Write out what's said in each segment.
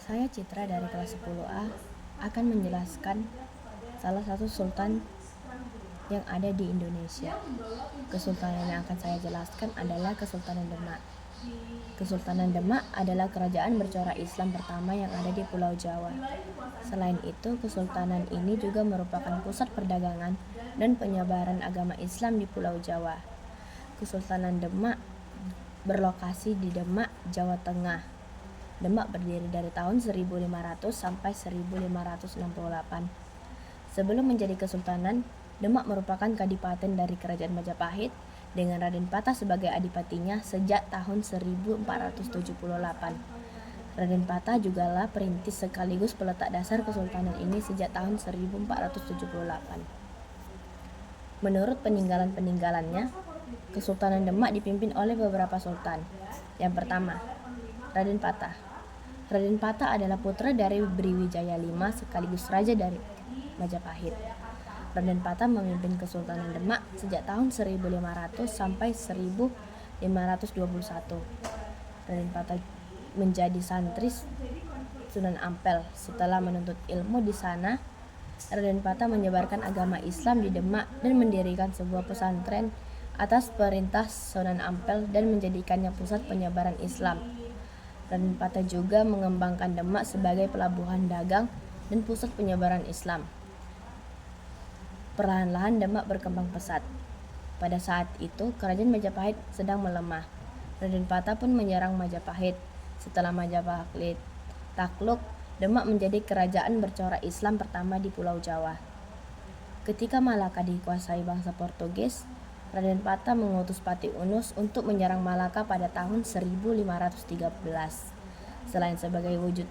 Saya Citra dari kelas 10A akan menjelaskan salah satu sultan yang ada di Indonesia. Kesultanan yang akan saya jelaskan adalah Kesultanan Demak. Kesultanan Demak adalah kerajaan bercorak Islam pertama yang ada di Pulau Jawa. Selain itu, kesultanan ini juga merupakan pusat perdagangan dan penyebaran agama Islam di Pulau Jawa. Kesultanan Demak berlokasi di Demak, Jawa Tengah. Demak berdiri dari tahun 1500 sampai 1568. Sebelum menjadi kesultanan, Demak merupakan kadipaten dari Kerajaan Majapahit dengan Raden Patah sebagai adipatinya sejak tahun 1478. Raden Patah jugalah perintis sekaligus peletak dasar kesultanan ini sejak tahun 1478. Menurut peninggalan-peninggalannya, Kesultanan Demak dipimpin oleh beberapa sultan. Yang pertama, Raden Patah. Raden Patah adalah putra dari Briwijaya V sekaligus raja dari Majapahit. Raden Patah memimpin Kesultanan Demak sejak tahun 1500 sampai 1521. Raden Patah menjadi santri Sunan Ampel. Setelah menuntut ilmu di sana, Raden Patah menyebarkan agama Islam di Demak dan mendirikan sebuah pesantren atas perintah Sunan Ampel dan menjadikannya pusat penyebaran Islam. Raden Patah juga mengembangkan Demak sebagai pelabuhan dagang dan pusat penyebaran Islam. Perlahan-lahan Demak berkembang pesat. Pada saat itu, kerajaan Majapahit sedang melemah. Raden Patah pun menyerang Majapahit. Setelah Majapahit takluk, Demak menjadi kerajaan bercorak Islam pertama di Pulau Jawa. Ketika Malaka dikuasai bangsa Portugis, Raden Patah mengutus Patih Unus untuk menyerang Malaka pada tahun 1513. Selain sebagai wujud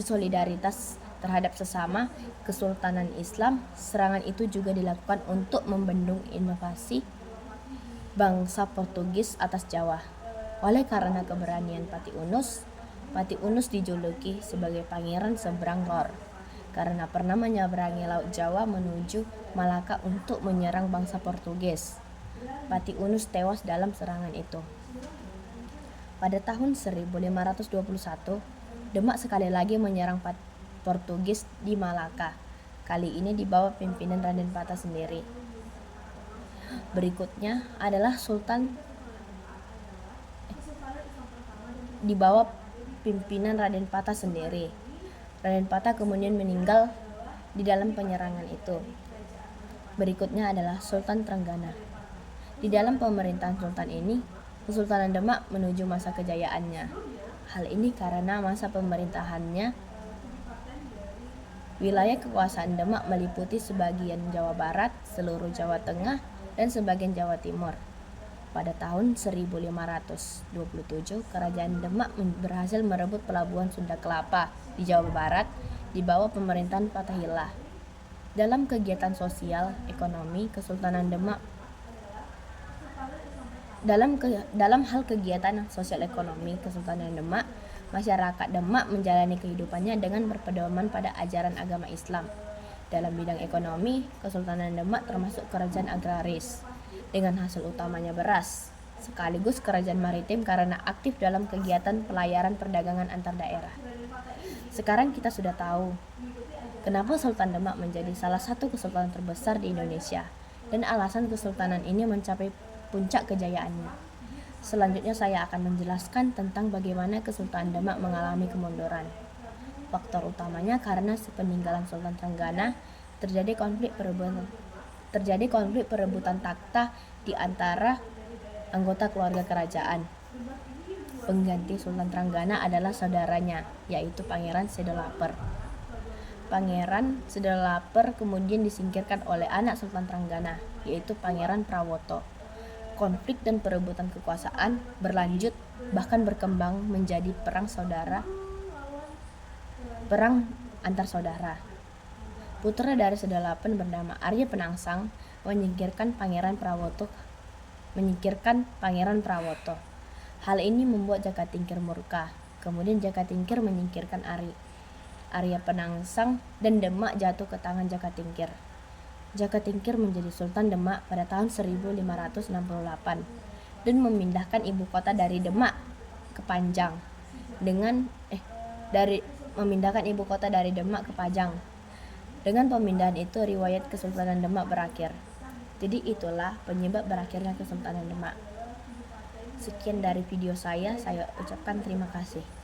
solidaritas terhadap sesama Kesultanan Islam, serangan itu juga dilakukan untuk membendung invasi bangsa Portugis atas Jawa. Oleh karena keberanian Patih Unus dijuluki sebagai Pangeran Seberang Lor karena pernah menyeberangi Laut Jawa menuju Malaka untuk menyerang bangsa Portugis. Patih Unus tewas dalam serangan itu. Pada tahun 1521, Demak sekali lagi menyerang Portugis di Malaka. Kali ini di bawah pimpinan Raden Patah sendiri. Berikutnya adalah di bawah pimpinan Raden Patah sendiri. Raden Patah kemudian meninggal di dalam penyerangan itu. Berikutnya adalah Sultan Trenggana. Di dalam pemerintahan sultan ini, Kesultanan Demak menuju masa kejayaannya. Hal ini karena masa pemerintahannya, wilayah kekuasaan Demak meliputi sebagian Jawa Barat, seluruh Jawa Tengah, dan sebagian Jawa Timur. Pada tahun 1527, Kerajaan Demak berhasil merebut pelabuhan Sunda Kelapa di Jawa Barat di bawah pemerintahan Fatahillah. Dalam kegiatan sosial ekonomi Kesultanan Demak dalam hal kegiatan sosial ekonomi Kesultanan Demak, masyarakat Demak menjalani kehidupannya dengan berpedoman pada ajaran agama Islam. Dalam bidang ekonomi, Kesultanan Demak termasuk kerajaan agraris dengan hasil utamanya beras, sekaligus kerajaan maritim karena aktif dalam kegiatan pelayaran perdagangan antar daerah. Sekarang kita sudah tahu kenapa Sultan Demak menjadi salah satu kesultanan terbesar di Indonesia dan alasan kesultanan ini mencapai puncak kejayaannya. Selanjutnya saya akan menjelaskan tentang bagaimana Kesultanan Demak mengalami kemunduran. Faktor utamanya karena sepeninggalan Sultan Trenggana terjadi konflik perebutan takhta di antara anggota keluarga kerajaan. Pengganti Sultan Trenggana adalah saudaranya, yaitu Pangeran Sedolaper. Pangeran Sedolaper kemudian disingkirkan oleh anak Sultan Trenggana, yaitu Pangeran Prawoto. Konflik dan perebutan kekuasaan berlanjut, bahkan berkembang menjadi perang antar saudara. Putra dari Sedolaper bernama Arya Penangsang menyingkirkan Pangeran Prawoto. Hal ini membuat Jakatingkir murka. Kemudian Jakatingkir menyingkirkan Arya Penangsang dan Demak jatuh ke tangan Jakatingkir. Jakatingkir menjadi Sultan Demak pada tahun 1568. dan memindahkan ibu kota dari Demak ke Panjang memindahkan ibu kota dari Demak ke Pajang. Dengan pemindahan itu riwayat Kesultanan Demak berakhir. Jadi itulah penyebab berakhirnya Kesultanan Demak. Sekian dari video saya ucapkan terima kasih.